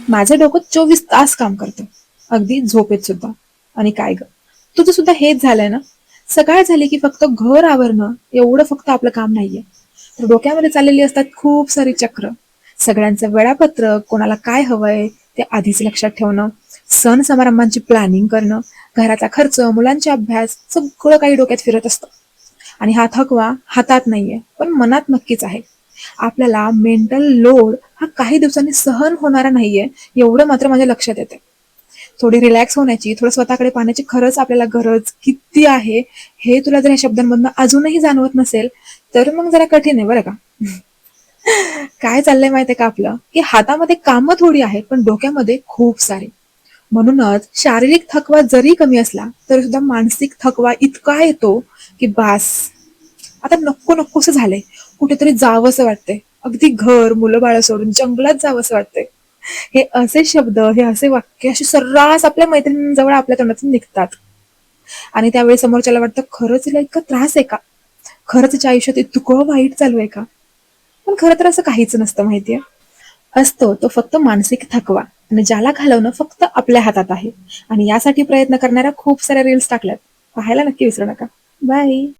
माझं डोकं 24 तास काम करतं, अगदी झोपेत सुद्धा. आणि काय ग, तुझं सुद्धा हेच झालंय ना? सकाळ झाली की फक्त घर आवरणं एवढं फक्त आपलं काम नाहीये, तर डोक्यामध्ये चाललेली असतात खूप सारी चक्र. सगळ्यांचं वेळापत्रक, कोणाला काय हवंय ते आधीच लक्षात ठेवणं, सण समारंभांची प्लॅनिंग करणं, घराचा खर्च, मुलांचे अभ्यास, सगळं काही डोक्यात फिरत असतं. आणि हा थकवा हातात नाहीये, पण मनात नक्कीच आहे. आपल्याला मेंटल लोड हा काही दिवसांनी सहन होणारा नाहीये, एवढं मात्र माझ्या लक्षात येते. थोडी रिलॅक्स होण्याची, थोडं स्वतःकडे पाहण्याची खरंच आपल्याला गरज किती आहे, हे तुला जर या शब्दांमधनं अजूनही जाणवत नसेल, तर मग जरा कठीण आहे बरं का. काय चाललंय माहितीये का आपलं, की हातामध्ये कामं थोडी आहेत, पण डोक्यामध्ये खूप सारी. म्हणूनच शारीरिक थकवा जरी कमी असला, तरी सुद्धा मानसिक थकवा इतका येतो, की बास, आता नको नकोसं झालंय. कुठेतरी जावंसं वाटतंय. अगदी घर, मुलं-बाळं सोडून जंगलात जावंसं वाटतंय. हे असे शब्द, हे असे वाक्य अशी सर्रास आपल्या मैत्रिणींजवळ आपल्या तोंडातून निघतात. आणि त्यावेळी समोरच्याला वाटतं, खरंच हिला इतका त्रास आहे का? खरंच तिच्या आयुष्यात इतकं वाईट चालू आहे का? पण खरं तर असं काहीच नसतं माहितीये. असतो तो फक्त मानसिक थकवा, आणि ज्याला घालवणं फक्त आपल्या हातात आहे. आणि यासाठी प्रयत्न करणाऱ्या खूप साऱ्या रील्स टाकल्यात. पाहायला नक्की विसरू नका. बाय.